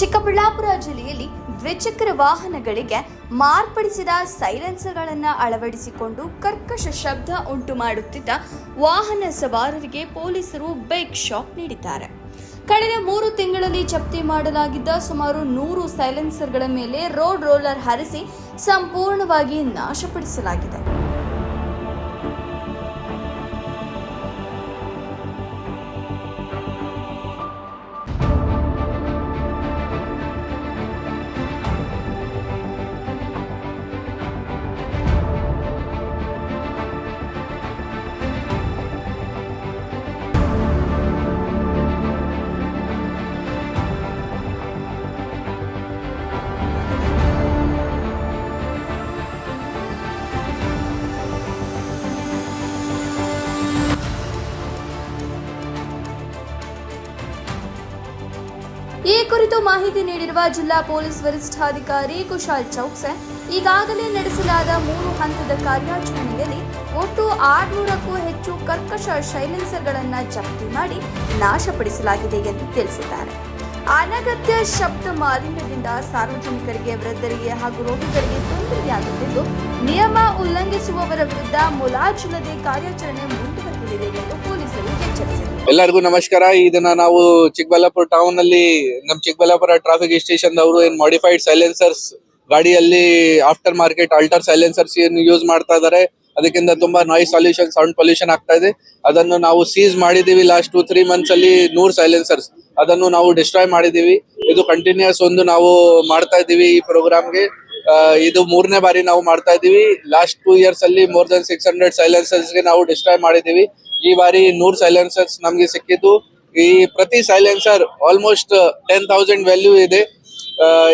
ಚಿಕ್ಕಬಳ್ಳಾಪುರ ಜಿಲ್ಲೆಯಲ್ಲಿ ದ್ವಿಚಕ್ರ ವಾಹನಗಳಿಗೆ ಮಾರ್ಪಡಿಸಿದ ಸೈಲೆನ್ಸರ್ಗಳನ್ನು ಅಳವಡಿಸಿಕೊಂಡು ಕರ್ಕಶ ಶಬ್ದ ಉಂಟು ಮಾಡುತ್ತಿದ್ದ ವಾಹನ ಸವಾರರಿಗೆ ಪೊಲೀಸರು ಬಿಗ್ ಶಾಕ್ ನೀಡಿದ್ದಾರೆ. ಕಳೆದ 3 ತಿಂಗಳಲ್ಲಿ ಜಪ್ತಿ ಮಾಡಲಾಗಿದ್ದ ಸುಮಾರು 100 ಸೈಲೆನ್ಸರ್ಗಳ ಮೇಲೆ ರೋಡ್ ರೋಲರ್ ಹರಿಸಿ ಸಂಪೂರ್ಣವಾಗಿ ನಾಶಪಡಿಸಲಾಗಿದೆ. ಈ ಕುರಿತು ಮಾಹಿತಿ ನೀಡಿರುವ ಜಿಲ್ಲಾ ಪೊಲೀಸ್ ವರಿಷ್ಠಾಧಿಕಾರಿ ಕುಶಾಲ್ ಚೌಕ್ಸೆ, ಈಗಾಗಲೇ ನಡೆಸಲಾದ 3 ಹಂತದ ಕಾರ್ಯಾಚರಣೆಯಲ್ಲಿ ಒಟ್ಟು 600ಕ್ಕೂ ಹೆಚ್ಚು ಕರ್ಕಶ ಸೈಲೆನ್ಸರ್ಗಳನ್ನು ಜಪ್ತಿ ಮಾಡಿ ನಾಶಪಡಿಸಲಾಗಿದೆ ಎಂದು ತಿಳಿಸಿದ್ದಾರೆ. ಅನಗತ್ಯ ಶಬ್ದ ಮಾಲಿನ್ಯದಿಂದ ಸಾರ್ವಜನಿಕರಿಗೆ, ವೃದ್ಧರಿಗೆ ಹಾಗೂ ರೋಗಿಗಳಿಗೆ ತೊಂದರೆಯಾಗುತ್ತಿದ್ದು, ನಿಯಮ ಉಲ್ಲಂಘಿಸುವವರ ವಿರುದ್ಧ ಮುಲಾಜಿಲ್ಲದೆ ಕಾರ್ಯಾಚರಣೆ ಮುಂದುವರೆಯಲಿದೆ ಎಂದು ಪೊಲೀಸರು ಎಚ್ಚರಿಸಿದರು. ಎಲ್ಲರಿಗೂ ನಮಸ್ಕಾರ. ಇದನ್ನ ನಾವು ಚಿಕ್ಕಬಳ್ಳಾಪುರ ಟೌನ್ ಅಲ್ಲಿ ನಮ್ ಚಿಕ್ಕಬಳ್ಳಾಪುರ ಟ್ರಾಫಿಕ್ ಸ್ಟೇಷನ್ ಅವರು ಏನ್ ಮಾಡಿಫೈಡ್ ಸೈಲೆನ್ಸರ್ಸ್ ಗಾಡಿಯಲ್ಲಿ ಆಫ್ಟರ್ ಮಾರ್ಕೆಟ್ ಆಲ್ಟರ್ ಸೈಲೆನ್ಸರ್ಸ್ ಯೂಸ್ ಮಾಡ್ತಾ ಇದಾರೆ. ಅದಕ್ಕಿಂತ ತುಂಬಾ ನಾಯ್ಸ್ ಸೊಲ್ಯೂಷನ್, ಸೌಂಡ್ ಪೊಲ್ಯೂಷನ್ ಆಗ್ತಾ ಇದೆ. ಅದನ್ನು ನಾವು ಸೀಸ್ ಮಾಡಿದೀವಿ. ಲಾಸ್ಟ್ 2-3 ಮಂತ್ಸ್ ಅಲ್ಲಿ 100 ಸೈಲೆನ್ಸರ್ಸ್ ಅದನ್ನು ನಾವು ಡಿಸ್ಟ್ರಾಯ್ ಮಾಡಿದೀವಿ. ಇದು ಕಂಟಿನ್ಯೂಸ್ ಒಂದು ನಾವು ಮಾಡ್ತಾ ಇದೀವಿ. ಈ ಪ್ರೋಗ್ರಾಮ್ಗೆ ಇದು 3ನೇ ಬಾರಿ ನಾವು ಮಾಡ್ತಾ ಇದೀವಿ. ಲಾಸ್ಟ್ 2 years ಅಲ್ಲಿ ಮೋರ್ ದನ್ 600 ಸೈಲೆನ್ಸರ್ಸ್ ಗೆ ನಾವು ಡಿಸ್ಟ್ರಾಯ್ ಮಾಡಿದೀವಿ. ಈ ಬಾರಿ 100 ಸೈಲೆನ್ಸರ್ಸ್ ನಮ್ಗೆ ಸಿಕ್ಕಿದ್ದು. ಈ ಪ್ರತಿ ಸೈಲೆನ್ಸರ್ ಆಲ್ಮೋಸ್ಟ್ 10,000 ವ್ಯಾಲ್ಯೂ ಇದೆ.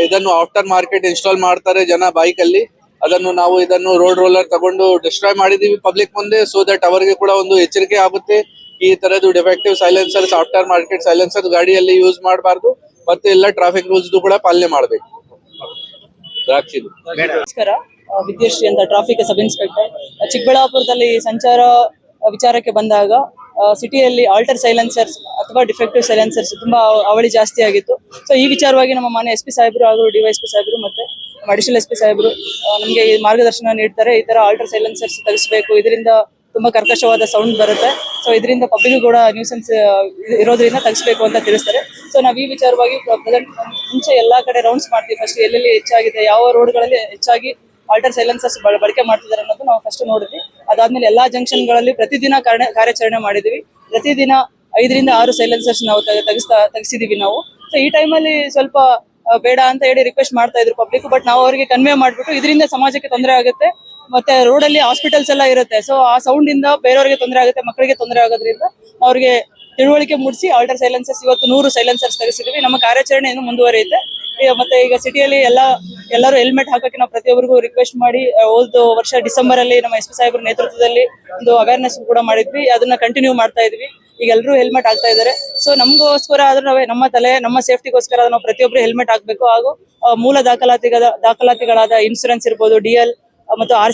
ಇದನ್ನು ಆಫ್ಟರ್ ಮಾರ್ಕೆಟ್ ಇನ್ಸ್ಟಾಲ್ ಮಾಡ್ತಾರೆ ಜನ ಬೈಕ್ ಅಲ್ಲಿ. ಅದನ್ನು ನಾವು ಇದನ್ನು ರೋಡ್ ರೋಲರ್ ತಗೊಂಡು ಡಿಸ್ಟ್ರಾಯ್ ಮಾಡಿದೀವಿ ಪಬ್ಲಿಕ್ ಮುಂದೆ, ಸೋ ದಟ್ ಅವರಿಗೆ ಕೂಡ ಒಂದು ಎಚ್ಚರಿಕೆ ಆಗುತ್ತೆ. ಈ ತರದ್ದು ಡಿಫೆಕ್ಟಿವ್ ಸೈಲೆನ್ಸರ್ಸ್, ಆಫ್ಟರ್ ಮಾರ್ಕೆಟ್ ಸೈಲೆನ್ಸರ್ ಗಾಡಿಯಲ್ಲಿ ಯೂಸ್ ಮಾಡಬಾರ್ದು. ಮತ್ತೆ ಎಲ್ಲ ಟ್ರಾಫಿಕ್ ರೂಲ್ಸ್ ಕೂಡ ಪಾಲನೆ ಮಾಡಬೇಕು. ನಮಸ್ಕಾರ, ವಿದ್ಯಾಶ್ರೀ ಅಂತ ಟ್ರಾಫಿಕ್ ಸಬ್ ಇನ್ಸ್ಪೆಕ್ಟರ್. ಚಿಕ್ಕಬಳ್ಳಾಪುರದಲ್ಲಿ ಸಂಚಾರ ವಿಚಾರಕ್ಕೆ ಬಂದಾಗ ಸಿಟಿಯಲ್ಲಿ ಆಲ್ಟರ್ ಸೈಲೆನ್ಸರ್ಸ್ ಅಥವಾ ಡಿಫೆಕ್ಟಿವ್ ಸೈಲೆನ್ಸರ್ಸ್ ತುಂಬಾ ಅವಳಿ ಜಾಸ್ತಿ ಆಗಿತ್ತು. ಸೊ ಈ ವಿಚಾರವಾಗಿ ನಮ್ಮ ಮಾನ್ಯ SP ಸಾಹೇಬರು ಹಾಗೂ DYSP ಸಾಹೇಬರು ಮತ್ತೆ ಅಡಿಷನಲ್ SP ಸಾಹೇಬರು ನಮಗೆ ಮಾರ್ಗದರ್ಶನ ನೀಡ್ತಾರೆ. ಈ ತರ ಆಲ್ಟರ್ ಸೈಲೆನ್ಸರ್ಸ್ ತೆಗೆಸಬೇಕು, ಇದರಿಂದ ತುಂಬಾ ಕರ್ಕಶವಾದ ಸೌಂಡ್ ಬರುತ್ತೆ. ಸೊ ಇದರಿಂದ ಪಬ್ಲಿಕ್ ಕೂಡ ನ್ಯೂಸೆನ್ಸ್ ಇರೋದ್ರಿಂದ ತೆಗಿಸ್ಬೇಕು ಅಂತ ತಿಳಿಸ್ತಾರೆ. ಸೊ ನಾವು ಈ ವಿಚಾರವಾಗಿ ಮುಂಚೆ ಎಲ್ಲಾ ಕಡೆ ರೌಂಡ್ಸ್ ಮಾಡ್ತೀವಿ. ಫಸ್ಟ್ ಎಲ್ಲೆಲ್ಲಿ ಹೆಚ್ಚಾಗಿದೆ, ಯಾವ ರೋಡ್ಗಳಲ್ಲಿ ಹೆಚ್ಚಾಗಿ ಆಲ್ಟರ್ ಸೈಲೆನ್ಸರ್ಸ್ ಬಳಕೆ ಮಾಡ್ತಿದ್ದಾರೆ ಅನ್ನೋದು ನಾವು ಫಸ್ಟ್ ನೋಡಿದ್ವಿ. ಅದಾದ್ಮೇಲೆ ಎಲ್ಲಾ ಜಂಕ್ಷನ್ ಗಳಲ್ಲಿ ಪ್ರತಿದಿನ ಕಾರ್ಯಾಚರಣೆ ಮಾಡಿದೀವಿ. ಪ್ರತಿದಿನ 5ರಿಂದ 6 ಸೈಲೆನ್ಸರ್ಸ್ ನಾವು ತೆಗಿಸಿದೀವಿ ನಾವು. ಸೊ ಈ ಟೈಮಲ್ಲಿ ಸ್ವಲ್ಪ ಬೇಡ ಅಂತ ಹೇಳಿ ರಿಕ್ವೆಸ್ಟ್ ಮಾಡ್ತಾ ಇದ್ರು ಪಬ್ಲಿಕ್. ಬಟ್ ನಾವು ಅವರಿಗೆ ಕನ್ವೆ ಮಾಡ್ಬಿಟ್ಟು ಇದರಿಂದ ಸಮಾಜಕ್ಕೆ ತೊಂದರೆ ಆಗುತ್ತೆ, ಮತ್ತೆ ರೋಡ್ ಅಲ್ಲಿ ಹಾಸ್ಪಿಟಲ್ಸ್ ಎಲ್ಲ ಇರುತ್ತೆ. ಸೊ ಆ ಸೌಂಡ್ ಇಂದ ಬೇರೆಯವರಿಗೆ ತೊಂದರೆ ಆಗುತ್ತೆ, ಮಕ್ಕಳಿಗೆ ತೊಂದರೆ ಆಗೋದ್ರಿಂದ ಅವ್ರಿಗೆ ತಿಳುವಳಿಕೆ ಮೂಡಿಸಿ ಆಲ್ಟರ್ ಸೈಲೆನ್ಸರ್ಸ್ ಇವತ್ತು 100 ಸೈಲೆನ್ಸರ್ಸ್ ತೆಗೆಸಿದೀವಿ. ನಮ್ಮ ಕಾರ್ಯಾಚರಣೆ ಇನ್ನು ಮುಂದುವರಿಯುತ್ತೆ. ಮತ್ತೆ ಈಗ ಸಿಟಿಯಲ್ಲಿ ಎಲ್ಲರೂ ಹೆಲ್ಮೆಟ್ ಹಾಕಕ್ಕೆ ನಾವು ಪ್ರತಿಯೊಬ್ಬರಿಗೂ ರಿಕ್ವೆಸ್ಟ್ ಮಾಡಿ ಹೋದ ವರ್ಷ ಡಿಸೆಂಬರ್ ಅಲ್ಲಿ ನಮ್ಮ SP ಸಾಹೇಬ್ರ ನೇತೃತ್ವದಲ್ಲಿ ಒಂದು ಅವೇರ್ನೆಸ್ ಕೂಡ ಮಾಡಿದ್ವಿ. ಅದನ್ನ ಕಂಟಿನ್ಯೂ ಮಾಡ್ತಾ ಇದ್ವಿ. ಈಗ ಎಲ್ಲರೂ ಹೆಲ್ಮೆಟ್ ಹಾಕ್ತಾ ಇದ್ದಾರೆ. ಸೊ ನಮಗೋಸ್ಕರ ಆದ್ರೂ ನಮ್ಮ ಸೇಫ್ಟಿಗೋಸ್ಕರ ನಾವು ಪ್ರತಿಯೊಬ್ಬರು ಹೆಲ್ಮೆಟ್ ಹಾಕ್ಬೇಕು. ಹಾಗೂ ಮೂಲ ದಾಖಲಾತಿಗಳಾದ ಇನ್ಸೂರೆನ್ಸ್ ಇರ್ಬೋದು, DL ಮತ್ತು